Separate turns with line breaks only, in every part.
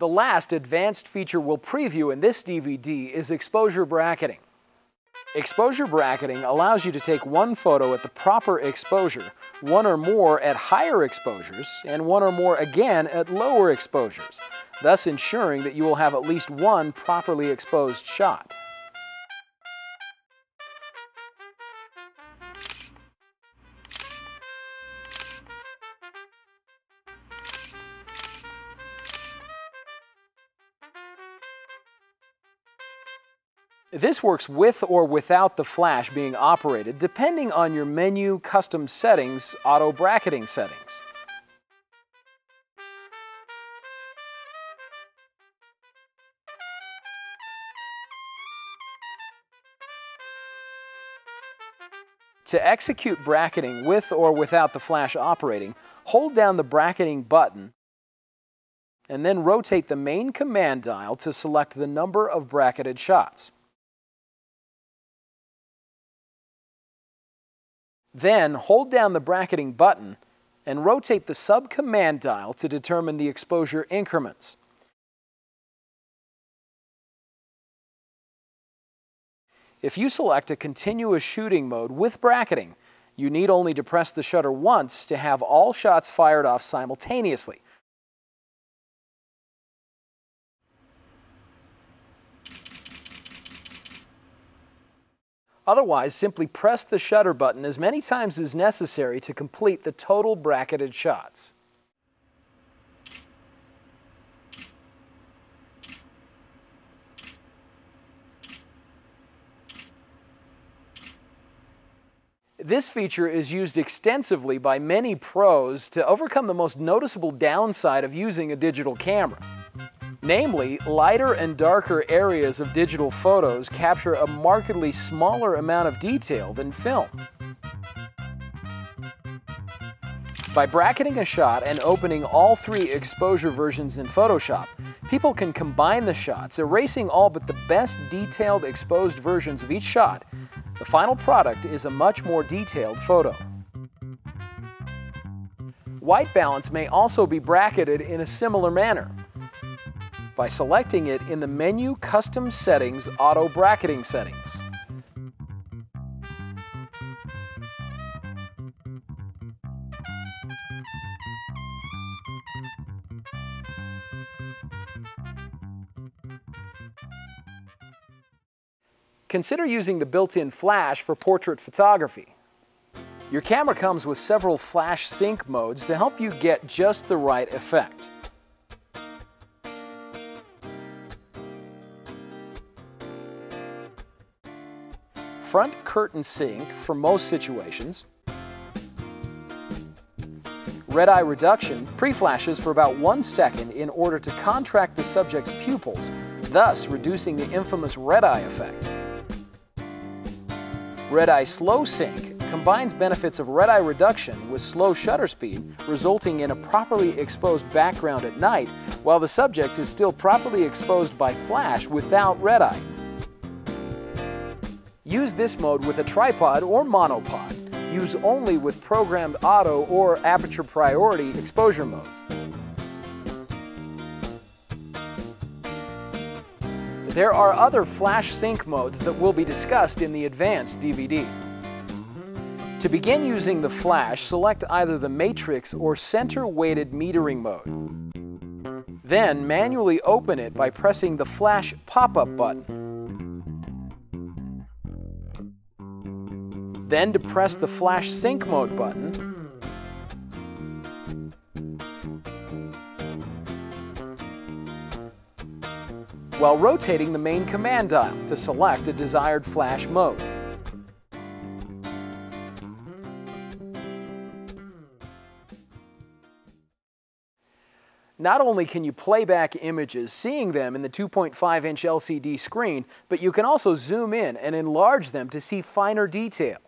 The last advanced feature we'll preview in this DVD is exposure bracketing. Exposure bracketing allows you to take one photo at the proper exposure, one or more at higher exposures, and one or more again at lower exposures, thus ensuring that you will have at least one properly exposed shot. This works with or without the flash being operated, depending on your menu, custom settings, auto bracketing settings. To execute bracketing with or without the flash operating, hold down the bracketing button and then rotate the main command dial to select the number of bracketed shots. Then, hold down the bracketing button and rotate the sub-command dial to determine the exposure increments. If you select a continuous shooting mode with bracketing, you need only to press the shutter once to have all shots fired off simultaneously. Otherwise, simply press the shutter button as many times as necessary to complete the total bracketed shots. This feature is used extensively by many pros to overcome the most noticeable downside of using a digital camera. Namely, lighter and darker areas of digital photos capture a markedly smaller amount of detail than film. By bracketing a shot and opening all three exposure versions in Photoshop, people can combine the shots, erasing all but the best detailed exposed versions of each shot. The final product is a much more detailed photo. White balance may also be bracketed in a similar manner by selecting it in the menu Custom Settings Auto Bracketing Settings. Consider using the built-in flash for portrait photography. Your camera comes with several flash sync modes to help you get just the right effect. Front curtain sync for most situations. Red eye reduction pre-flashes for about 1 second in order to contract the subject's pupils, thus reducing the infamous red eye effect. Red eye slow sync combines benefits of red eye reduction with slow shutter speed, resulting in a properly exposed background at night, while the subject is still properly exposed by flash without red eye. Use this mode with a tripod or monopod. Use only with programmed auto or aperture priority exposure modes. There are other flash sync modes that will be discussed in the advanced DVD. To begin using the flash, select either the matrix or center weighted metering mode. Then manually open it by pressing the flash pop-up button. Then to press the flash sync mode button, while rotating the main command dial to select a desired flash mode. Not only can you play back images, seeing them in the 2.5-inch LCD screen, but you can also zoom in and enlarge them to see finer detail.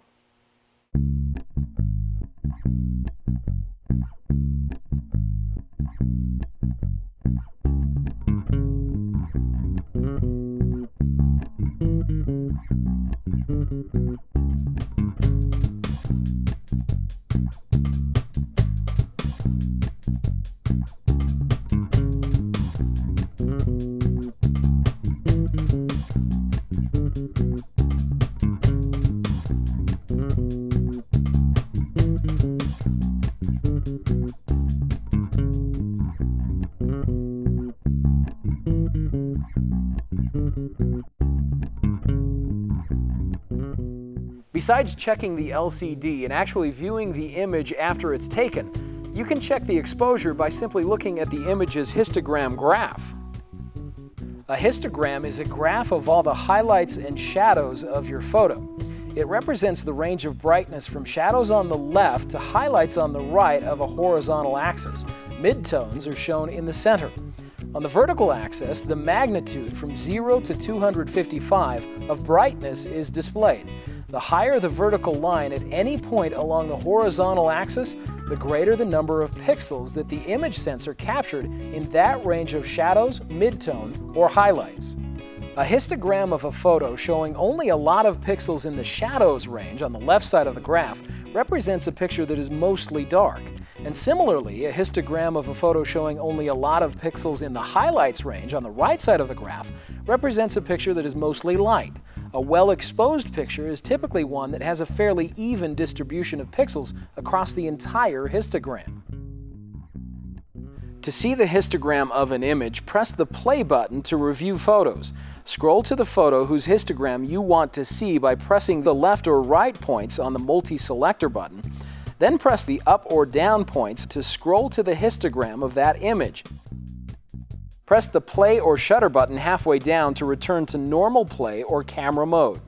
Besides checking the LCD and actually viewing the image after it's taken, you can check the exposure by simply looking at the image's histogram graph. A histogram is a graph of all the highlights and shadows of your photo. It represents the range of brightness from shadows on the left to highlights on the right of a horizontal axis. Midtones are shown in the center. On the vertical axis, the magnitude from 0 to 255 of brightness is displayed. The higher the vertical line at any point along the horizontal axis, the greater the number of pixels that the image sensor captured in that range of shadows, midtone, or highlights. A histogram of a photo showing only a lot of pixels in the shadows range on the left side of the graph represents a picture that is mostly dark. And similarly, a histogram of a photo showing only a lot of pixels in the highlights range on the right side of the graph represents a picture that is mostly light. A well-exposed picture is typically one that has a fairly even distribution of pixels across the entire histogram. To see the histogram of an image, press the play button to review photos. Scroll to the photo whose histogram you want to see by pressing the left or right points on the Multiselector button. Then press the up or down points to scroll to the histogram of that image. Press the play or shutter button halfway down to return to normal play or camera mode.